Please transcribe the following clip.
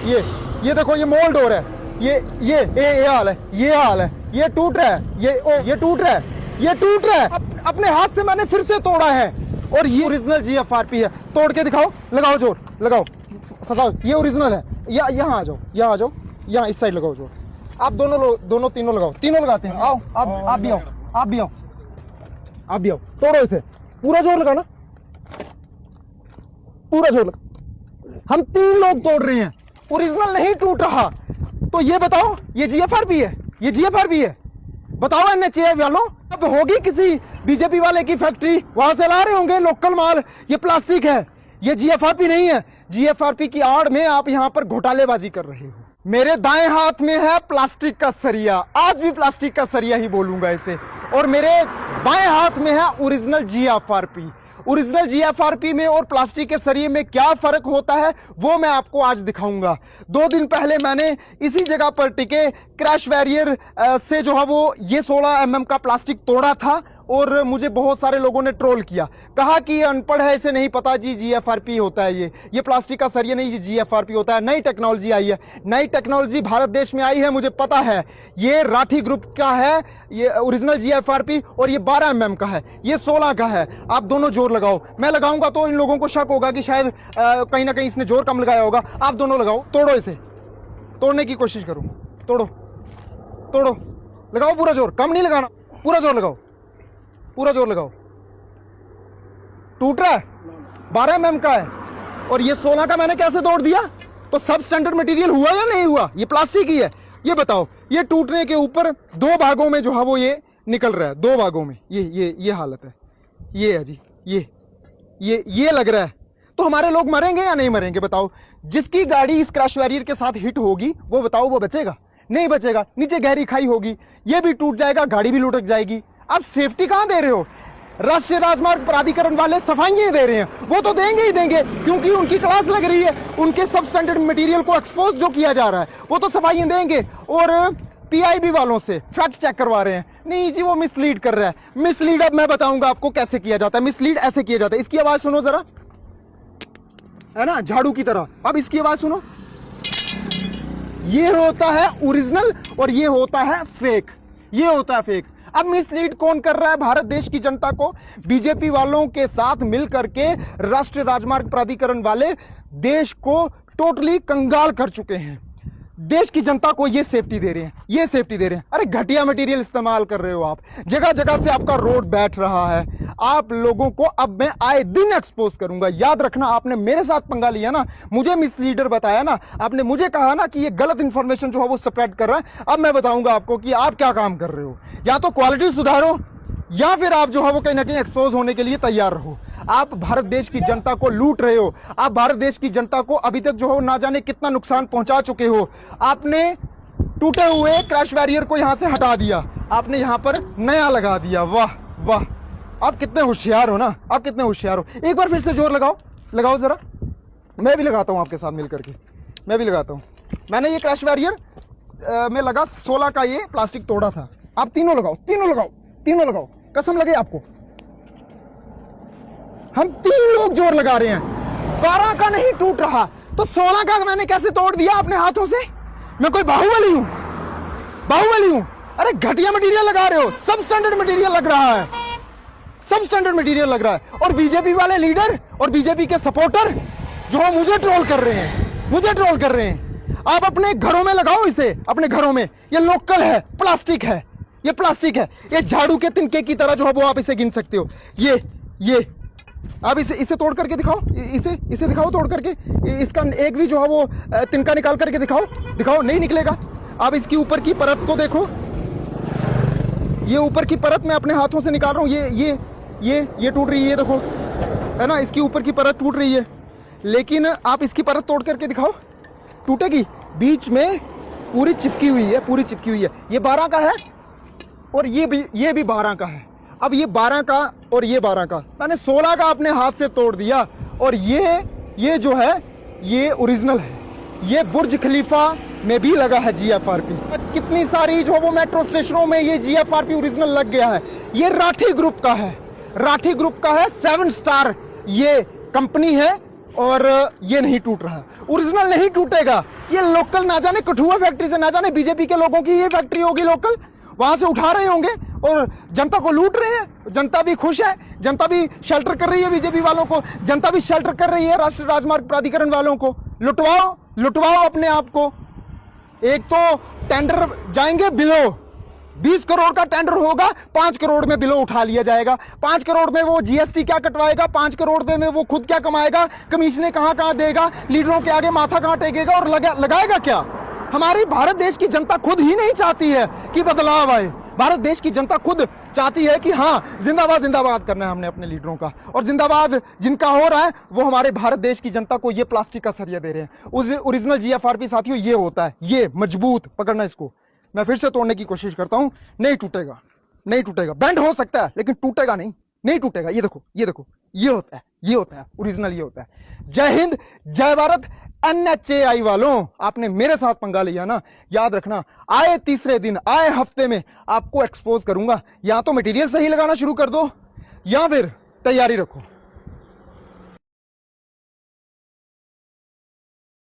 ये देखो, ये मोल्ड हो रहा है, ये हाल है, ये हाल है, ये टूट रहा है, ये टूट रहा है, ये टूट रहा है। अपने हाथ से मैंने फिर से तोड़ा है, और ये ओरिजिनल GFRP है। तोड़ के दिखाओ, लगाओ जोर, लगाओ, फंसाओ, ये ओरिजिनल है। यहाँ आ जाओ, यहाँ आ जाओ, यहाँ इस साइड लगाओ जोर। आप दोनों तीनों लगाओ, तीनों लगाते हैं। आओ, आप भी आओ, आप भी आओ, आप भी आओ। तोड़ो इसे, पूरा जोर लगाना, पूरा जोर लगा। हम 3 लोग तोड़ रहे हैं, ओरिजिनल नहीं टूट रहा। तो ये बताओ, ये GFRP है, ये GFRP है। बताओ NHAI वालों, अब होगी किसी बीजेपी वाले की फैक्ट्री, वहां से ला रहे होंगे लोकल माल। ये प्लास्टिक है, ये GFRP नहीं है। GFRP की आड़ में आप यहां पर घोटालेबाजी कर रहे हो। मेरे दाएं हाथ में है प्लास्टिक का सरिया, आज भी प्लास्टिक का सरिया ही बोलूंगा इसे, और मेरे बाएं हाथ में है ओरिजिनल GFRP। ओरिजिनल GFRP में और प्लास्टिक के सरिये में क्या फर्क होता है वो मैं आपको आज दिखाऊंगा। 2 दिन पहले मैंने इसी जगह पर टिके क्रैश बैरियर से जो है वो ये 16 mm का प्लास्टिक तोड़ा था, और मुझे बहुत सारे लोगों ने ट्रोल किया, कहा कि ये अनपढ़ है, इसे नहीं पता जी GFRP होता है। ये प्लास्टिक का सरिया नहीं, ये GFRP होता है। नई टेक्नोलॉजी आई है, नई टेक्नोलॉजी भारत देश में आई है, मुझे पता है। ये राठी ग्रुप का है, ये ओरिजिनल GFRP, और ये 12 mm का है, ये 16 का है। आप दोनों जोर लगाओ, मैं लगाऊंगा तो इन लोगों को शक होगा कि शायद कहीं ना कहीं इसने जोर कम लगाया होगा। आप दोनों लगाओ, तोड़ो इसे, तोड़ने की कोशिश करो, तोड़ो, तोड़ो, लगाओ पूरा जोर, कम नहीं लगाना, पूरा जोर लगाओ, पूरा जोर लगाओ। टूट रहा है, 12 mm का है, और ये 16 का मैंने कैसे तोड़ दिया? तो सब स्टैंडर्ड मटेरियल हुआ या नहीं हुआ? ये प्लास्टिक ही है। ये बताओ, ये टूटने के ऊपर 2 भागों में जो है वो ये निकल रहा है, 2 भागों में ये हालत है। ये है जी, ये लग रहा है। तो हमारे लोग मरेंगे या नहीं मरेंगे बताओ? जिसकी गाड़ी इस क्रैश बैरियर के साथ हिट होगी वो बताओ, वो बचेगा? नहीं बचेगा। नीचे गहरी खाई होगी, ये भी टूट जाएगा, गाड़ी भी लुढ़क जाएगी। आप सेफ्टी कहां दे रहे हो? राष्ट्रीय राजमार्ग प्राधिकरण वाले सफाइयां दे रहे हैं, वो तो देंगे ही देंगे, क्योंकि उनकी क्लास लग रही है। उनके सब स्टैंडर्ड मटेरियल को एक्सपोज जो किया जा रहा है वो तो सफाइयां देंगे। और PIB वालों से फैक्ट चेक करवा रहे हैं, नहीं जी वो मिसलीड कर रहा है। मिसलीड अब मैं बताऊंगा आपको कैसे किया जाता है। मिसलीड ऐसे किया जाता है, इसकी आवाज सुनो जरा, है ना, झाड़ू की तरह। अब इसकी आवाज सुनो, ये होता है ओरिजिनल और ये होता है फेक, ये होता है फेक। अब मिसलीड कौन कर रहा है भारत देश की जनता को? बीजेपी वालों के साथ मिलकर के राष्ट्रीय राजमार्ग प्राधिकरण वाले देश को टोटली कंगाल कर चुके हैं। देश की जनता को ये सेफ्टी दे रहे हैं, ये सेफ्टी दे रहे हैं। अरे घटिया मटेरियल इस्तेमाल कर रहे हो आप, जगह जगह से आपका रोड बैठ रहा है। आप लोगों को अब मैं आए दिन एक्सपोज करूंगा। याद रखना, आपने मेरे साथ पंगा लिया ना, मुझे मिसलीडर बताया ना, आपने मुझे कहा ना कि ये गलत इंफॉर्मेशन जो है वो स्प्रेड कर रहा है। अब मैं बताऊंगा आपको कि आप क्या काम कर रहे हो। या तो क्वालिटी सुधारो, या फिर आप जो है वो कहीं ना कहीं एक्सपोज होने के लिए तैयार रहो। आप भारत देश की जनता को लूट रहे हो। आप भारत देश की जनता को अभी तक जो है ना जाने कितना नुकसान पहुंचा चुके हो। आपने टूटे हुए क्रैश बैरियर को यहां से हटा दिया, आपने यहां पर नया लगा दिया। वाह वाह, आप कितने होशियार हो ना, आप कितने होशियार हो। एक बार फिर से जोर लगाओ, लगाओ जरा। मैं भी लगाता हूं आपके साथ मिलकर के, मैं भी लगाता हूं। मैंने ये क्रैश बैरियर में लगा 16 का ये प्लास्टिक तोड़ा था। आप तीनों लगाओ, तीनों लगाओ, तीनों लगाओ, कसम लगे आपको। हम 3 लोग जोर लगा रहे हैं, 12 का नहीं टूट रहा, तो 16 का मैंने कैसे तोड़ दिया अपने हाथों से? मैं कोई बाहुबली हूं? बाहुबली हूं? अरे घटिया मटेरियल लगा रहे हो, सब स्टैंडर्ड मटेरियल लग रहा है, सब स्टैंडर्ड मटेरियल लग रहा है। और बीजेपी वाले लीडर और बीजेपी के सपोर्टर जो है मुझे ट्रोल कर रहे हैं, मुझे ट्रोल कर रहे हैं। आप अपने घरों में लगाओ इसे, अपने घरों में। ये लोकल है, प्लास्टिक है, ये प्लास्टिक है। ये झाड़ू के तिनके की तरह जो है वो आप इसे गिन सकते हो। ये आप इसे तोड़ करके दिखाओ, इसे दिखाओ तोड़ करके। इसका एक भी जो है वो तिनका निकाल करके दिखाओ, दिखाओ, नहीं निकलेगा। आप इसकी ऊपर की परत को देखो, ये ऊपर की परत मैं अपने हाथों से निकाल रहा हूं। ये टूट रही है, ये देखो, है ना, इसकी ऊपर की परत टूट रही है। लेकिन आप इसकी परत तोड़ करके दिखाओ, टूटेगी? बीच में पूरी चिपकी हुई है, पूरी चिपकी हुई है। ये 12 का है और ये भी 12 का है। अब ये 12 का और ये 12 का, मैंने 16 का अपने हाथ से तोड़ दिया। और ये जो है ये ओरिजिनल है। ये बुर्ज खलीफा में भी लगा है GFRP। कितनी सारी जो वो मेट्रो स्टेशनों में ये GFRP ओरिजिनल लग गया है। ये राठी ग्रुप का है, राठी ग्रुप का है, 7 स्टार ये कंपनी है। और ये नहीं टूट रहा, ओरिजिनल नहीं टूटेगा। ये लोकल ना जाने कठुआ फैक्ट्री से, ना जाने बीजेपी के लोगों की ये फैक्ट्री होगी लोकल, वहां से उठा रहे होंगे और जनता को लूट रहे हैं। जनता भी खुश है, जनता भी शेल्टर कर रही है बीजेपी वालों को, जनता भी शेल्टर कर रही है राष्ट्रीय राजमार्ग प्राधिकरण वालों को। लुटवाओ, लुटवाओ अपने आप को। एक तो टेंडर जाएंगे बिलो, 20 करोड़ का टेंडर होगा, 5 करोड़ में बिलो उठा लिया जाएगा। 5 करोड़ में वो जीएसटी क्या कटवाएगा, 5 करोड़ में वो खुद क्या कमाएगा, कमीशनें कहां कहां देगा, लीडरों के आगे माथा कहां टेकेगा और लगाएगा क्या। हमारी भारत देश की जनता खुद ही नहीं चाहती है कि बदलाव आए। भारत देश की जनता खुद चाहती है कि हाँ, जिंदाबाद जिंदाबाद करना है हमने अपने लीडरों का, और जिंदाबाद जिनका हो रहा है वो हमारे भारत देश की जनता को ये प्लास्टिक का सरिया दे रहे हैं। ओरिजिनल जीएफआरपी साथियों ये होता है, ये मजबूत पकड़ना। इसको मैं फिर से तोड़ने की कोशिश करता हूं, नहीं टूटेगा, नहीं टूटेगा। बेंड हो सकता है लेकिन टूटेगा नहीं, नहीं टूटेगा। ये देखो, ये देखो, ये होता है, ये होता है ओरिजिनल, ये होता है। जय हिंद, जय भारत। NHAI वालों, आपने मेरे साथ पंगा लिया ना, याद रखना आए तीसरे दिन, आए हफ्ते में आपको एक्सपोज करूंगा। या तो मटेरियल सही लगाना शुरू कर दो या फिर तैयारी रखो।